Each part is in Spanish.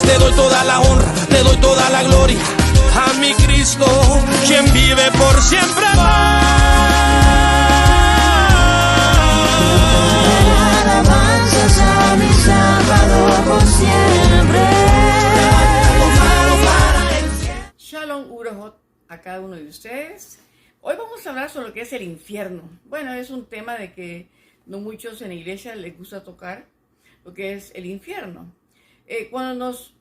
Te doy toda la honra, te doy toda la gloria. A mi Cristo, quien vive por siempre. Alabanzas a mi Salvador por siempre. Shalom Urahot a cada uno de ustedes. Hoy vamos a hablar sobre lo que es el infierno. Bueno, es un tema de que no muchos en la iglesia les gusta tocar, lo que es el infierno. Cuando nos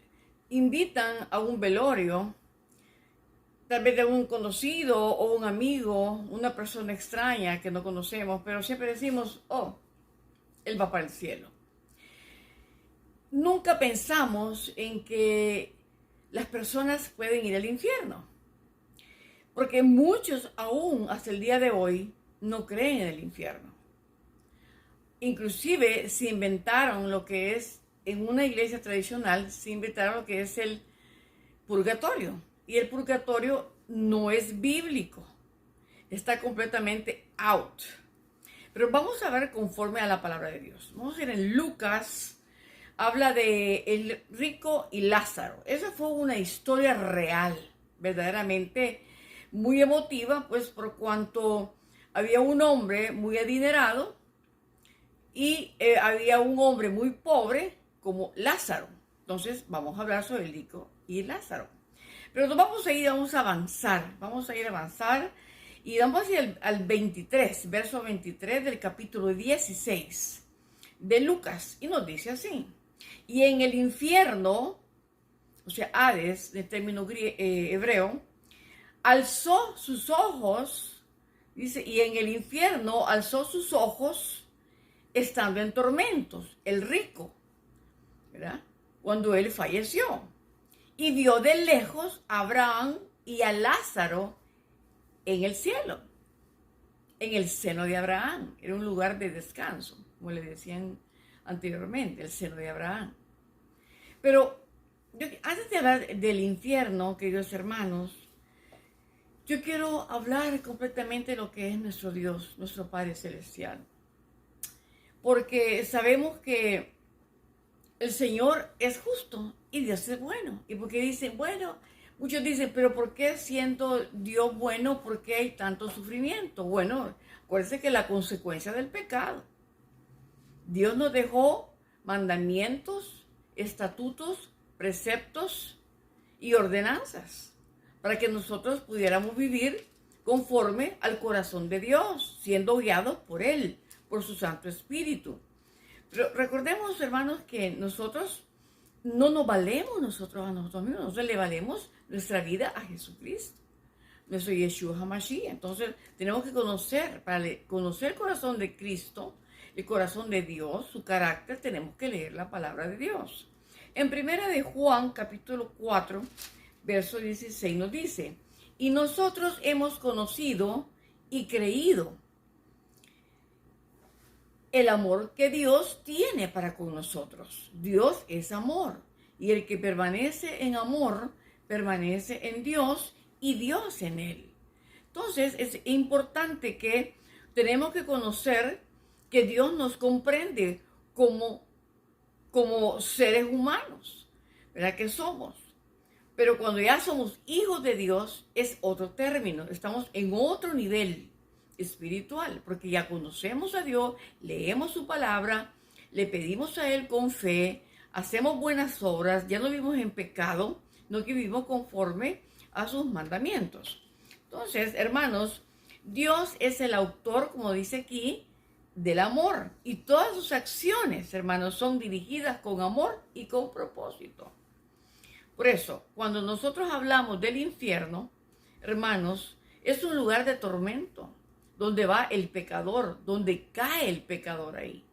invitan a un velorio, tal vez de un conocido o un amigo, una persona extraña que no conocemos, pero siempre decimos, oh, él va para el cielo. Nunca pensamos en que las personas pueden ir al infierno, porque muchos aún hasta el día de hoy no creen en el infierno. Inclusive se inventaron lo que es, en una iglesia tradicional, se inventaron lo que es el purgatorio. Y el purgatorio no es bíblico, está completamente out. Pero vamos a ver conforme a la palabra de Dios. Vamos a ver en Lucas, habla de el rico y Lázaro. Esa fue una historia real, verdaderamente muy emotiva, pues por cuanto había un hombre muy adinerado y había un hombre muy pobre como Lázaro. Entonces vamos a hablar sobre el rico y Lázaro. Pero nos vamos a ir a avanzar y vamos a ir al 23, verso 23 del capítulo 16 de Lucas. Y nos dice así: y en el infierno, o sea, Hades, de término hebreo, alzó sus ojos, dice, y en el infierno alzó sus ojos estando en tormentos, el rico, ¿verdad? Cuando él falleció. Y vio de lejos a Abraham y a Lázaro en el cielo, en el seno de Abraham. Era un lugar de descanso, como le decían anteriormente, el seno de Abraham. Pero antes de hablar del infierno, queridos hermanos, yo quiero hablar completamente de lo que es nuestro Dios, nuestro Padre Celestial. Porque sabemos que el Señor es justo y Dios es bueno. Y porque dicen, bueno, muchos dicen, pero ¿por qué siendo Dios bueno, por qué hay tanto sufrimiento? Bueno, acuérdense que la consecuencia del pecado. Dios nos dejó mandamientos, estatutos, preceptos y ordenanzas para que nosotros pudiéramos vivir conforme al corazón de Dios, siendo guiados por Él, por su Santo Espíritu. Pero recordemos, hermanos, que nosotros no nos valemos nosotros a nosotros mismos, nosotros le valemos nuestra vida a Jesucristo, nuestro Yeshua HaMashiach. Entonces tenemos que conocer, para conocer el corazón de Cristo, el corazón de Dios, su carácter, tenemos que leer la palabra de Dios. En primera de Juan, capítulo 4, verso 16 nos dice: y nosotros hemos conocido y creído el amor que Dios tiene para con nosotros. Dios es amor, y el que permanece en amor, permanece en Dios y Dios en él. Entonces es importante que tenemos que conocer que Dios nos comprende como seres humanos, ¿verdad? Que somos. Pero cuando ya somos hijos de Dios es otro término, estamos en otro nivel espiritual, porque ya conocemos a Dios, leemos su palabra, le pedimos a Él con fe, hacemos buenas obras, ya no vivimos en pecado, no que vivimos conforme a sus mandamientos. Entonces, hermanos, Dios es el autor, como dice aquí, del amor, y todas sus acciones, hermanos, son dirigidas con amor y con propósito. Por eso, cuando nosotros hablamos del infierno, hermanos, es un lugar de tormento, donde va el pecador, donde cae el pecador ahí,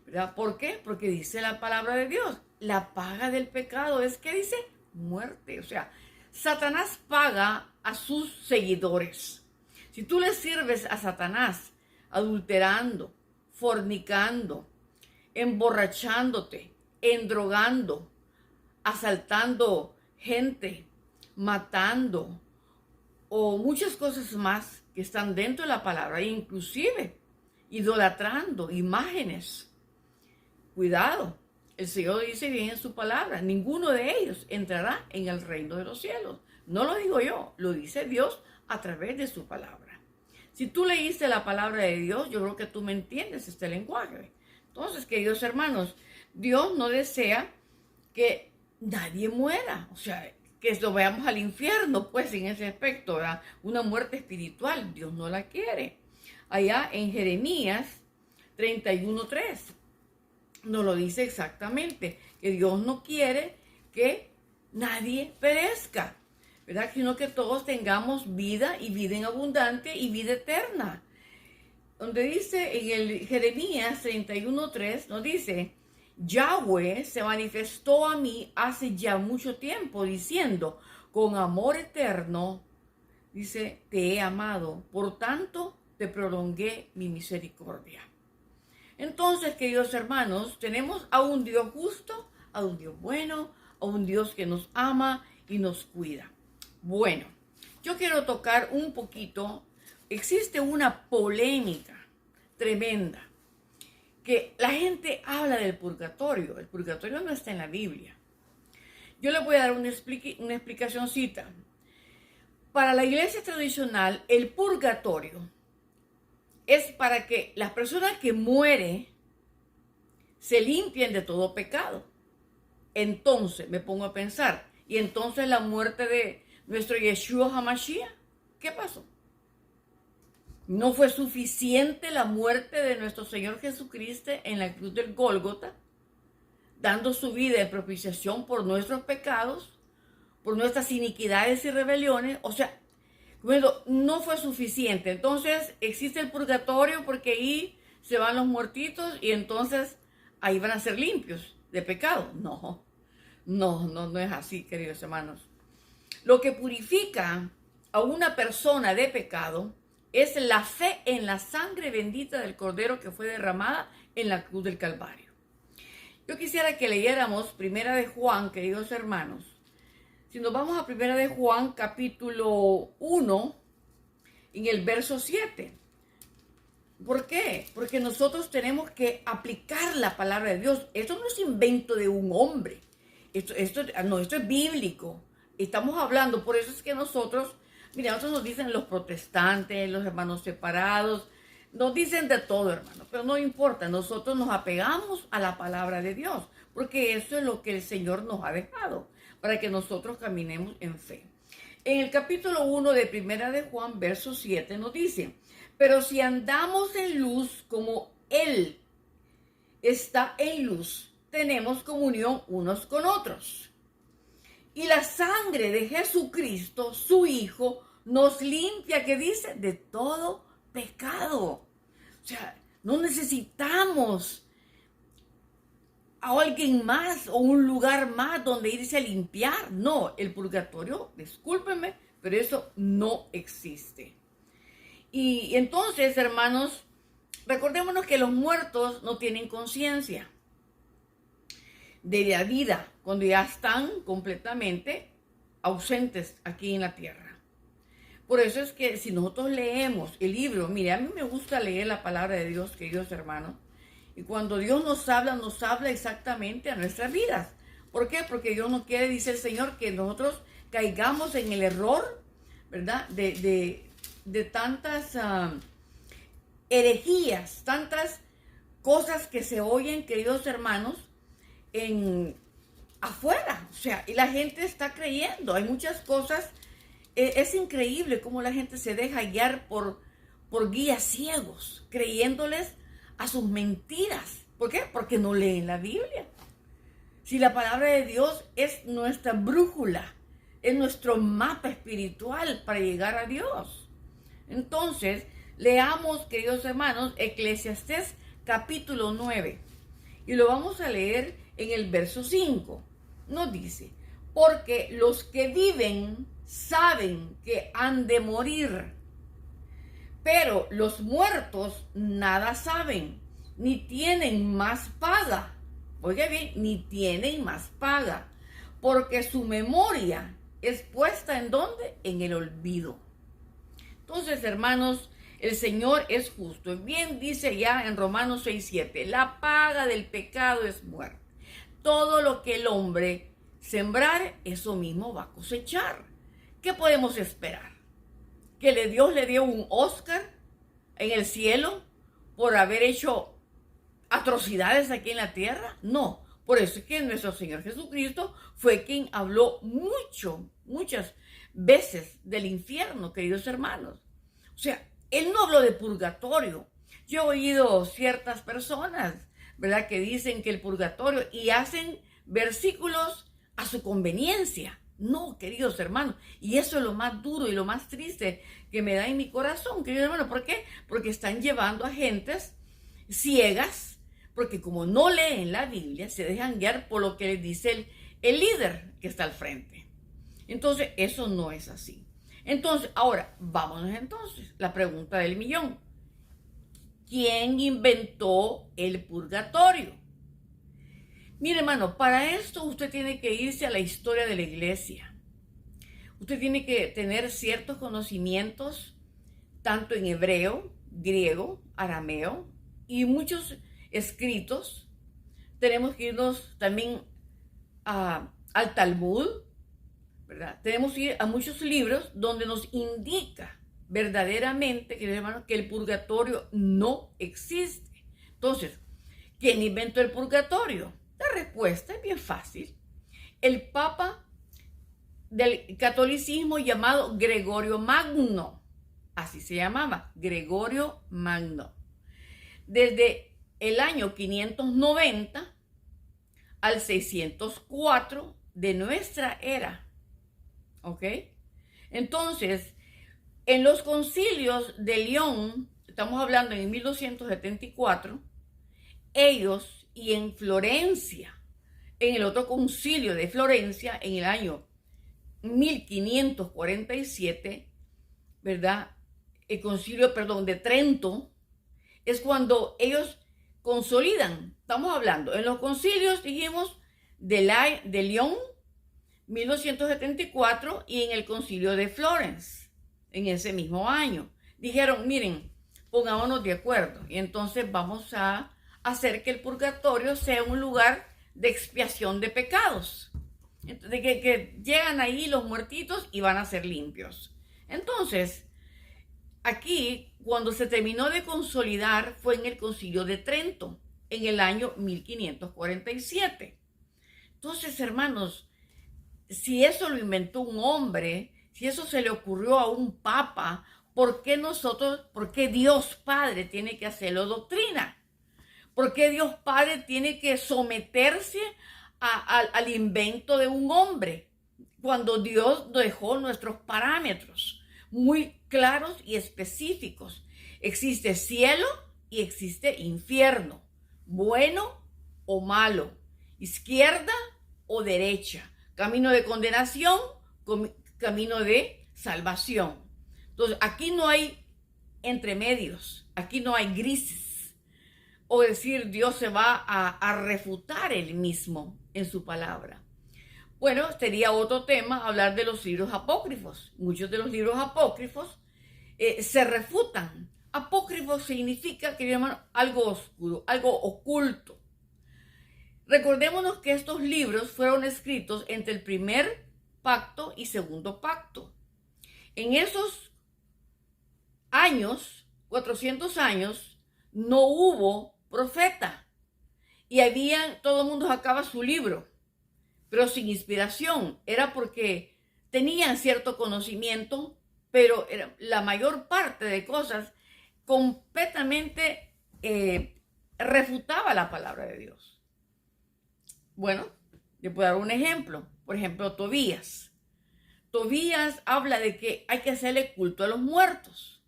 ¿verdad? ¿Por qué? Porque dice la palabra de Dios, la paga del pecado es, ¿qué dice? Muerte. O sea, Satanás paga a sus seguidores. Si tú le sirves a Satanás adulterando, fornicando, emborrachándote, endrogando, asaltando gente, matando o muchas cosas más que están dentro de la palabra, inclusive idolatrando imágenes. Cuidado, El Señor dice bien en su palabra, ninguno de ellos entrará en el reino de los cielos. No lo digo yo, lo dice Dios a través de su palabra. Si tú leíste la palabra de Dios, yo creo que tú me entiendes este lenguaje. Entonces, queridos hermanos, Dios no desea que nadie muera, o sea, que lo veamos al infierno, pues en ese aspecto, ¿verdad? Una muerte espiritual, Dios no la quiere. Allá en Jeremías 31:3 nos lo dice exactamente, que Dios no quiere que nadie perezca, ¿verdad? Sino que todos tengamos vida y vida en abundante y vida eterna. Donde dice en el Jeremías 31:3, nos dice, Yahweh se manifestó a mí hace ya mucho tiempo diciendo, con amor eterno, dice, te he amado, por tanto te prolongué mi misericordia. Entonces, queridos hermanos, tenemos a un Dios justo, a un Dios bueno, a un Dios que nos ama y nos cuida. Bueno, yo quiero tocar un poquito, existe una polémica tremenda, que la gente habla del purgatorio. El purgatorio no está en la Biblia. Yo les voy a dar una explicacióncita. Para la iglesia tradicional, el purgatorio es para que las personas que mueren se limpien de todo pecado. Entonces me pongo a pensar, y entonces la muerte de nuestro Yeshua HaMashiach, ¿qué pasó? ¿No fue suficiente la muerte de nuestro Señor Jesucristo en la cruz del Gólgota, dando su vida en propiciación por nuestros pecados, por nuestras iniquidades y rebeliones? O sea, bueno, no fue suficiente. Entonces existe el purgatorio porque ahí se van los muertitos y entonces ahí van a ser limpios de pecado. No es así, queridos hermanos. Lo que purifica a una persona de pecado es la fe en la sangre bendita del Cordero que fue derramada en la cruz del Calvario. Yo quisiera que leyéramos Primera de Juan, queridos hermanos. Si nos vamos a Primera de Juan, capítulo 1, en el verso 7. ¿Por qué? Porque nosotros tenemos que aplicar la palabra de Dios. Esto no es invento de un hombre. Esto es bíblico. Estamos hablando, por eso es que nosotros, mira, nosotros nos dicen los protestantes, los hermanos separados, nos dicen de todo, hermano, pero no importa, nosotros nos apegamos a la palabra de Dios, porque eso es lo que el Señor nos ha dejado, para que nosotros caminemos en fe. En el capítulo 1 de Primera de Juan, verso 7, nos dice, pero si andamos en luz como Él está en luz, tenemos comunión unos con otros. Y la sangre de Jesucristo, su Hijo, nos limpia, que dice, de todo pecado. O sea, no necesitamos a alguien más o un lugar más donde irse a limpiar. No, el purgatorio, discúlpenme, pero eso no existe. Y entonces, hermanos, recordémonos que los muertos no tienen conciencia de la vida cuando ya están completamente ausentes aquí en la tierra. Por eso es que si nosotros leemos el libro, mire, a mí me gusta leer la palabra de Dios, queridos hermanos, y cuando Dios nos habla exactamente a nuestras vidas. ¿Por qué? Porque Dios no quiere, dice el Señor, que nosotros caigamos en el error, ¿verdad? De tantas herejías, tantas cosas que se oyen, queridos hermanos, afuera, o sea, y la gente está creyendo, hay muchas cosas, es increíble cómo la gente se deja guiar por guías ciegos, creyéndoles a sus mentiras. ¿Por qué? Porque no leen la Biblia. Si la palabra de Dios es nuestra brújula, es nuestro mapa espiritual para llegar a Dios. Entonces, leamos, queridos hermanos, Eclesiastés capítulo 9, y lo vamos a leer en el verso 5. Nos dice, porque los que viven saben que han de morir, pero los muertos nada saben, ni tienen más paga. Oiga bien, ni tienen más paga, porque su memoria es puesta ¿en dónde? En el olvido. Entonces, hermanos, el Señor es justo. Bien dice ya en Romanos 6:7, la paga del pecado es muerte. todo lo que el hombre sembrar, eso mismo va a cosechar. ¿Qué podemos esperar? ¿Que Dios le dio un Oscar en el cielo por haber hecho atrocidades aquí en la tierra? No. Por eso es que nuestro Señor Jesucristo fue quien habló muchas veces del infierno, queridos hermanos. O sea, Él no habló de purgatorio. Yo he oído ciertas personas, ¿verdad?, que dicen que el purgatorio y hacen versículos a su conveniencia. No, queridos hermanos, y eso es lo más duro y lo más triste que me da en mi corazón, queridos hermanos. ¿Por qué? Porque están llevando a gentes ciegas, porque como no leen la Biblia, se dejan guiar por lo que les dice el líder que está al frente. Entonces, eso no es así. Entonces, ahora, vámonos entonces, la pregunta del millón. ¿Quién inventó el purgatorio? Mire, hermano, para esto usted tiene que irse a la historia de la iglesia. Usted tiene que tener ciertos conocimientos, tanto en hebreo, griego, arameo y muchos escritos. Tenemos que irnos también al Talmud, ¿verdad? Tenemos que ir a muchos libros donde nos indica verdaderamente, queridos hermanos, que el purgatorio no existe. Entonces, ¿quién inventó el purgatorio? La respuesta es bien fácil. El papa del catolicismo llamado Gregorio Magno, así se llamaba, Gregorio Magno. Desde el año 590 al 604 de nuestra era. ¿Ok? Entonces, en los concilios de León, estamos hablando en 1274, ellos, y en Florencia, en el otro concilio de Florencia, en el año 1547, ¿verdad? El concilio, de Trento, es cuando ellos consolidan. Estamos hablando, en los concilios, dijimos, de León, 1274, y en el concilio de Florence, en ese mismo año. Dijeron, miren, pongámonos de acuerdo, y entonces vamos a hacer que el purgatorio sea un lugar de expiación de pecados. Entonces, que llegan ahí los muertitos y van a ser limpios. Entonces, aquí, cuando se terminó de consolidar, fue en el concilio de Trento, en el año 1547. Entonces, hermanos, si eso lo inventó un hombre, si eso se le ocurrió a un papa, ¿por qué Dios Padre tiene que hacerlo doctrina? ¿Por qué Dios Padre tiene que someterse al invento de un hombre? Cuando Dios dejó nuestros parámetros muy claros y específicos. Existe cielo y existe infierno. Bueno o malo. Izquierda o derecha. Camino de condenación, camino de salvación. Entonces, aquí no hay entremedios. Aquí no hay grises. O decir, Dios se va a refutar él mismo en su palabra. Bueno, sería otro tema hablar de los libros apócrifos. Muchos de los libros apócrifos se refutan. Apócrifo significa, querido hermano, algo oscuro, algo oculto. Recordémonos que estos libros fueron escritos entre el primer pacto y segundo pacto. En esos años, 400 años, no hubo profeta y todo el mundo sacaba su libro, pero sin inspiración. Era porque tenían cierto conocimiento, pero la mayor parte de cosas completamente refutaba la palabra de Dios. Bueno, le puedo dar un ejemplo. Por ejemplo, Tobías. Tobías habla de que hay que hacerle culto a los muertos.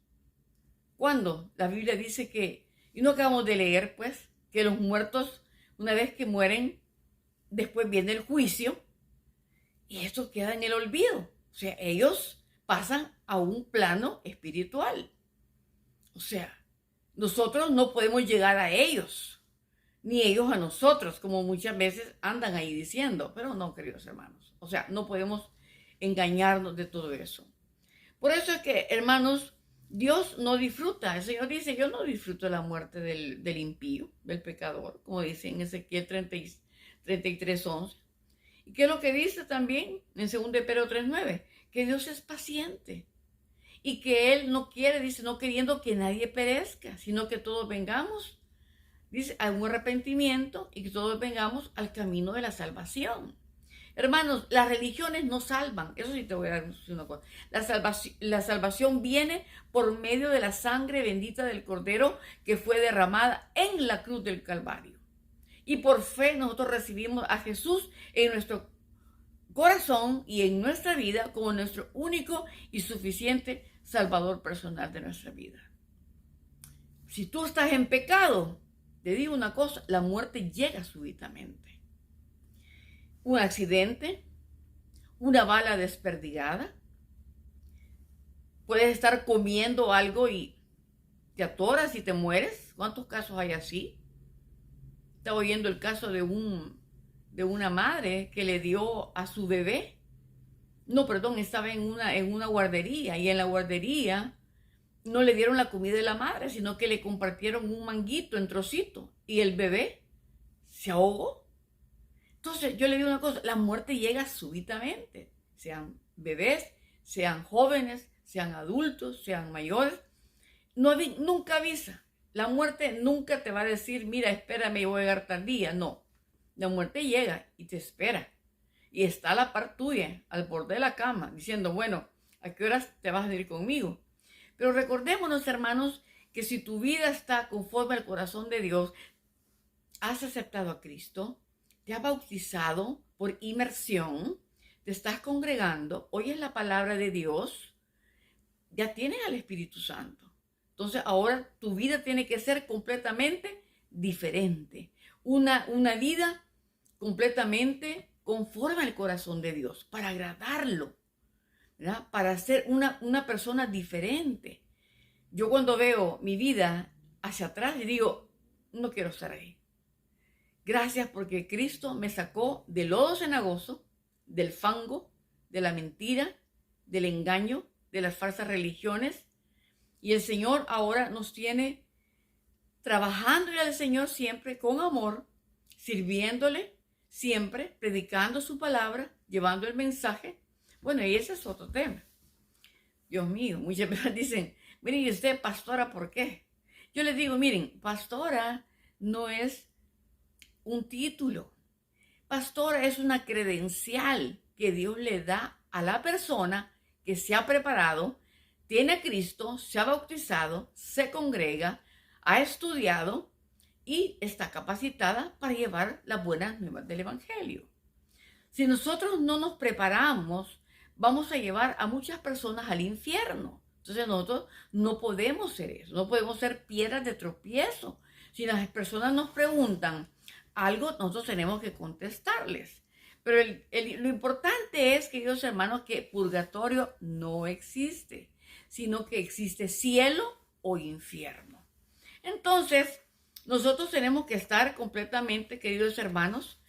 Cuando la Biblia dice que, y no acabamos de leer, pues, que los muertos, una vez que mueren, después viene el juicio, y esto queda en el olvido. O sea, ellos pasan a un plano espiritual. O sea, nosotros no podemos llegar a ellos, ni ellos a nosotros, como muchas veces andan ahí diciendo. Pero no, queridos hermanos. O sea, no podemos engañarnos de todo eso. Por eso es que, hermanos, Dios no disfruta. El Señor dice, yo no disfruto la muerte del impío, del pecador, como dice en Ezequiel 33:11. ¿Y qué es lo que dice también en 2 de Pedro 3:9? Que Dios es paciente y que Él no quiere, dice, no queriendo que nadie perezca, sino que todos vengamos, dice, a un arrepentimiento y que todos vengamos al camino de la salvación. Hermanos, las religiones no salvan. Eso sí te voy a decir una cosa. La salvación viene por medio de la sangre bendita del Cordero que fue derramada en la cruz del Calvario. Y por fe nosotros recibimos a Jesús en nuestro corazón y en nuestra vida como nuestro único y suficiente Salvador personal de nuestra vida. Si tú estás en pecado, te digo una cosa, la muerte llega súbitamente. Un accidente, una bala desperdigada. Puedes estar comiendo algo y te atoras y te mueres. ¿Cuántos casos hay así? Estaba oyendo el caso de una madre que le dio a su bebé. No, perdón, estaba en una guardería y en la guardería no le dieron la comida de la madre, sino que le compartieron un manguito en trocitos y el bebé se ahogó. Entonces, yo le digo una cosa, la muerte llega súbitamente, sean bebés, sean jóvenes, sean adultos, sean mayores, nunca avisa. La muerte nunca te va a decir, mira, espérame, yo voy a llegar tal día. No, la muerte llega y te espera. Y está a la par tuya, al borde de la cama, diciendo, bueno, ¿a qué horas te vas a venir conmigo? Pero recordémonos, hermanos, que si tu vida está conforme al corazón de Dios, has aceptado a Cristo, te has bautizado por inmersión, te estás congregando, oyes la palabra de Dios, ya tienes al Espíritu Santo. Entonces ahora tu vida tiene que ser completamente diferente. Una vida completamente conforme al corazón de Dios, para agradarlo, ¿verdad? Para ser una persona diferente. Yo cuando veo mi vida hacia atrás y digo, no quiero estar ahí. Gracias porque Cristo me sacó del lodo cenagoso, del fango, de la mentira, del engaño, de las falsas religiones. Y el Señor ahora nos tiene trabajándole al Señor siempre con amor, sirviéndole siempre, predicando su palabra, llevando el mensaje. Bueno, y ese es otro tema. Dios mío, muchas veces dicen, miren, ¿y usted, pastora, por qué? Yo les digo, miren, pastora no es un título. Pastora es una credencial que Dios le da a la persona que se ha preparado, tiene a Cristo, se ha bautizado, se congrega, ha estudiado y está capacitada para llevar las buenas nuevas del Evangelio. Si nosotros no nos preparamos, vamos a llevar a muchas personas al infierno. Entonces nosotros no podemos ser eso, no podemos ser piedras de tropiezo. Si las personas nos preguntan algo, nosotros tenemos que contestarles. Pero lo importante es, queridos hermanos, que purgatorio no existe, sino que existe cielo o infierno. Entonces, nosotros tenemos que estar completamente, queridos hermanos,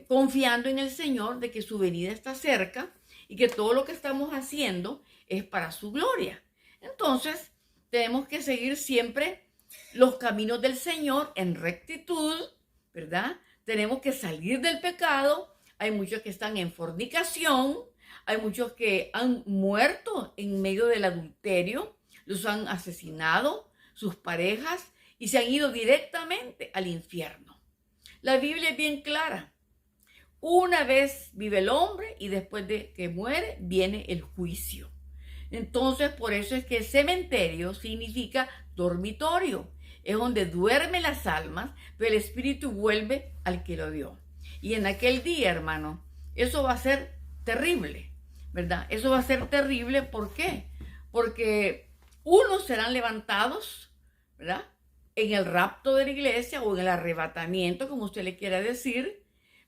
confiando en el Señor de que su venida está cerca y que todo lo que estamos haciendo es para su gloria. Entonces, tenemos que seguir siempre los caminos del Señor en rectitud, ¿verdad? Tenemos que salir del pecado. Hay muchos que están en fornicación, hay muchos que han muerto en medio del adulterio, los han asesinado, sus parejas, y se han ido directamente al infierno. La Biblia es bien clara. Una vez vive el hombre y después de que muere viene el juicio. Entonces, por eso es que cementerio significa dormitorio. Es donde duermen las almas, pero el espíritu vuelve al que lo dio. Y en aquel día, hermano, eso va a ser terrible, ¿verdad? Eso va a ser terrible, ¿por qué? Porque unos serán levantados, ¿verdad? En el rapto de la iglesia o en el arrebatamiento, como usted le quiera decir,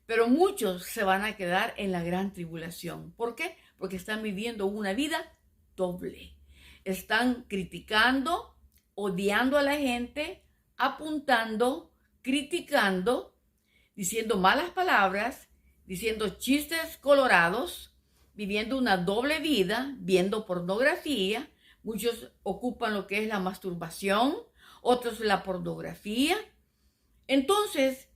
pero muchos se van a quedar en la gran tribulación. ¿Por qué? Porque están viviendo una vida doble. Están criticando, odiando a la gente, apuntando, criticando, diciendo malas palabras, diciendo chistes colorados, viviendo una doble vida, viendo pornografía. Muchos ocupan lo que es la masturbación, otros la pornografía. Entonces,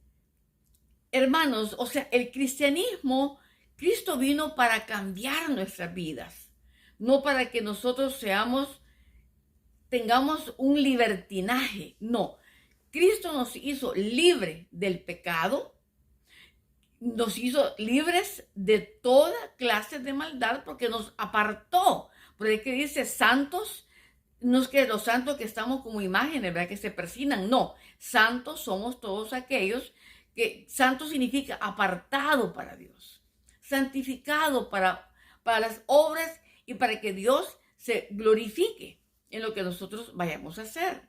hermanos, o sea, el cristianismo, Cristo vino para cambiar nuestras vidas, no para que nosotros tengamos un libertinaje, no. Cristo nos hizo libre del pecado, nos hizo libres de toda clase de maldad porque nos apartó. Porque es que dice santos, no es que los santos que estamos como imágenes, ¿verdad? Que se persignan, no. Santos somos todos aquellos que santo significa apartado para Dios, santificado para las obras y para que Dios se glorifique en lo que nosotros vayamos a hacer.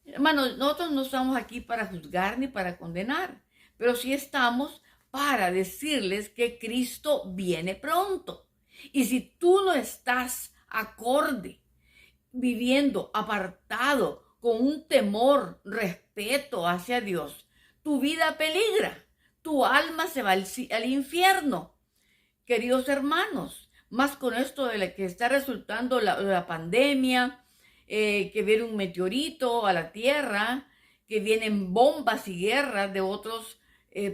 Hermanos, nosotros no estamos aquí para juzgar ni para condenar, pero sí estamos para decirles que Cristo viene pronto. Y si tú no estás acorde, viviendo apartado, con un temor, respeto hacia Dios, tu vida peligra, tu alma se va al infierno. Queridos hermanos, más con esto de la que está resultando la pandemia, que viene un meteorito a la Tierra, que vienen bombas y guerras de otros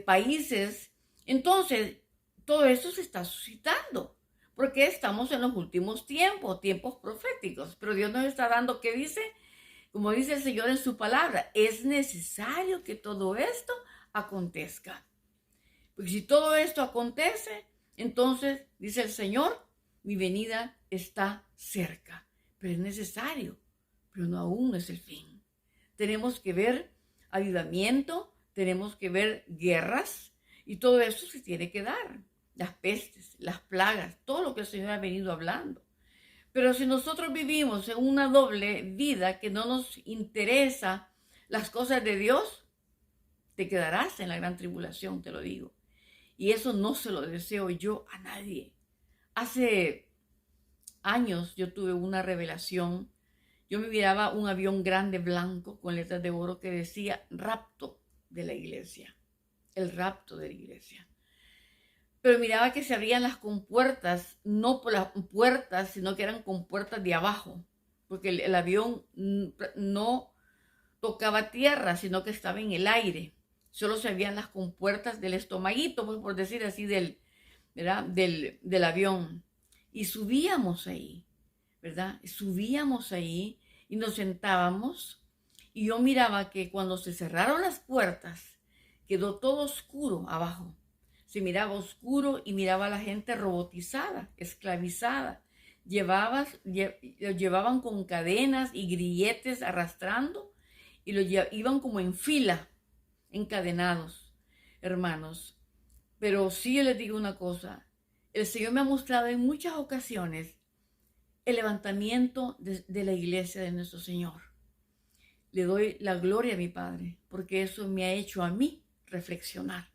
países. Entonces, todo eso se está suscitando, porque estamos en los últimos tiempos proféticos. Pero Dios nos está dando, ¿qué dice? Como dice el Señor en su palabra, es necesario que todo esto acontezca. Porque si todo esto acontece, entonces, dice el Señor, mi venida está cerca. Pero es necesario, pero aún no es el fin. Tenemos que ver avivamiento, tenemos que ver guerras, y todo eso se tiene que dar. Las pestes, las plagas, todo lo que el Señor ha venido hablando. Pero si nosotros vivimos en una doble vida que no nos interesa las cosas de Dios, te quedarás en la gran tribulación, te lo digo. Y eso no se lo deseo yo a nadie. Hace años yo tuve una revelación. Yo me miraba un avión grande blanco con letras de oro que decía rapto de la iglesia. El rapto de la iglesia. Pero miraba que se abrían las compuertas, no por las puertas, sino que eran compuertas de abajo, porque el avión no tocaba tierra, sino que estaba en el aire. Solo se abrían las compuertas del estomaguito, pues, por decir así, del avión. Y subíamos ahí, ¿verdad? Subíamos ahí y nos sentábamos. Y yo miraba que cuando se cerraron las puertas, quedó todo oscuro abajo. Se miraba oscuro y miraba a la gente robotizada, esclavizada. Llevaban con cadenas y grilletes arrastrando y iban como en fila, encadenados, hermanos. Pero sí yo les digo una cosa, el Señor me ha mostrado en muchas ocasiones el levantamiento de la iglesia de nuestro Señor. Le doy la gloria a mi Padre, porque eso me ha hecho a mí reflexionar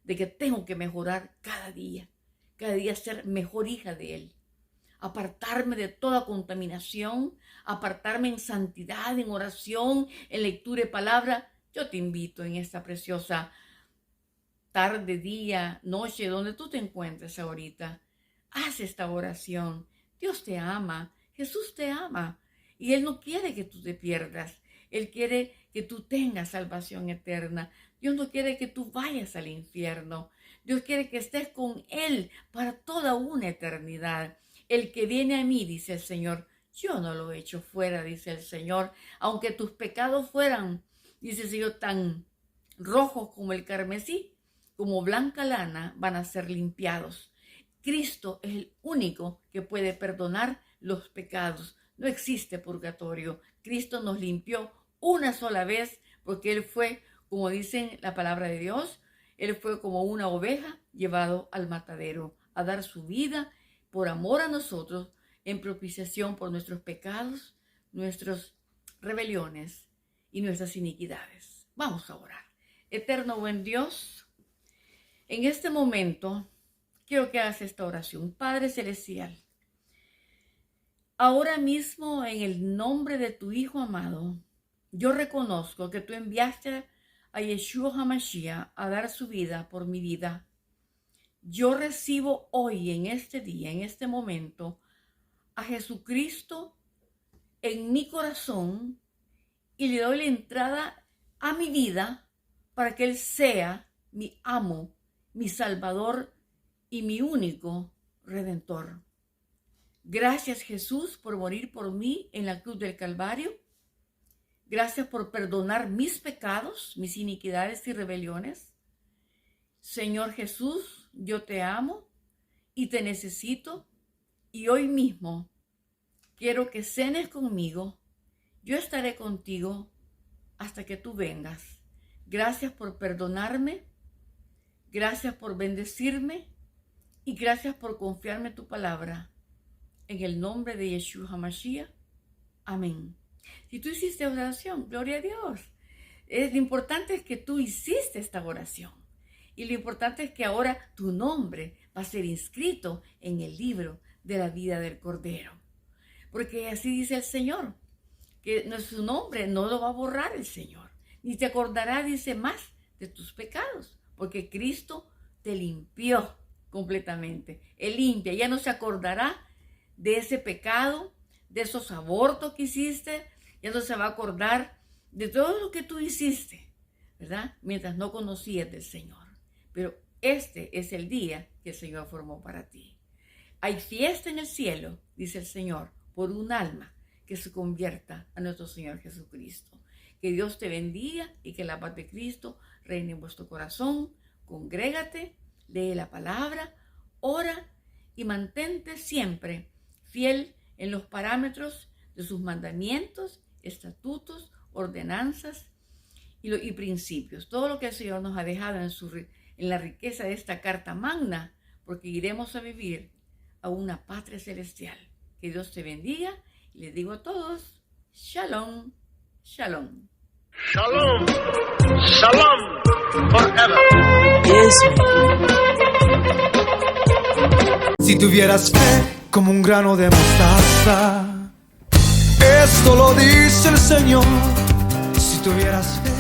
de que tengo que mejorar cada día ser mejor hija de Él, apartarme de toda contaminación, apartarme en santidad, en oración, en lectura de palabra. Yo te invito en esta preciosa tarde, día, noche, donde tú te encuentres ahorita, haz esta oración. Dios te ama, Jesús te ama y Él no quiere que tú te pierdas. Él quiere que tú tengas salvación eterna. Dios no quiere que tú vayas al infierno. Dios quiere que estés con Él para toda una eternidad. El que viene a mí, dice el Señor, yo no lo echo fuera, dice el Señor. Aunque tus pecados fueran, dice el Señor, tan rojos como el carmesí, como blanca lana, van a ser limpiados. Cristo es el único que puede perdonar los pecados. No existe purgatorio. Cristo nos limpió una sola vez porque Él fue, como dice la palabra de Dios, Él fue como una oveja llevado al matadero a dar su vida por amor a nosotros en propiciación por nuestros pecados, nuestras rebeliones y nuestras iniquidades. Vamos a orar. Eterno buen Dios, en este momento quiero que hagas esta oración. Padre Celestial, ahora mismo en el nombre de tu Hijo amado, yo reconozco que tú enviaste a Yeshua HaMashiach a dar su vida por mi vida. Yo recibo hoy, en este día, en este momento, a Jesucristo en mi corazón y le doy la entrada a mi vida para que Él sea mi amo, mi Salvador y mi único Redentor. Gracias, Jesús, por morir por mí en la cruz del Calvario. Gracias por perdonar mis pecados, mis iniquidades y rebeliones. Señor Jesús, yo te amo y te necesito, y hoy mismo quiero que cenes conmigo. Yo estaré contigo hasta que tú vengas. Gracias por perdonarme, gracias por bendecirme y gracias por confiarme tu palabra. En el nombre de Yeshua HaMashiach. Amén. Si tú hiciste oración, gloria a Dios. Lo importante es que tú hiciste esta oración. Y lo importante es que ahora tu nombre va a ser inscrito en el libro de la vida del Cordero. Porque así dice el Señor, que su nombre no lo va a borrar el Señor. Ni te acordará, dice, más de tus pecados. Porque Cristo te limpió completamente. Él limpia, ya no se acordará de ese pecado, de esos abortos que hiciste, ya no se va a acordar de todo lo que tú hiciste, ¿verdad? Mientras no conocías del Señor. Pero este es el día que el Señor formó para ti. Hay fiesta en el cielo, dice el Señor, por un alma que se convierta a nuestro Señor Jesucristo. Que Dios te bendiga y que la paz de Cristo reine en vuestro corazón. Congrégate, lee la palabra, ora y mantente siempre fiel en los parámetros de sus mandamientos, estatutos, ordenanzas y principios. Todo lo que el Señor nos ha dejado en la riqueza de esta carta magna, porque iremos a vivir a una patria celestial. Que Dios te bendiga y les digo a todos, Shalom, Shalom. Shalom, Shalom forever. Si tuvieras fe como un grano de mostaza, esto lo dice el Señor. Si tuvieras fe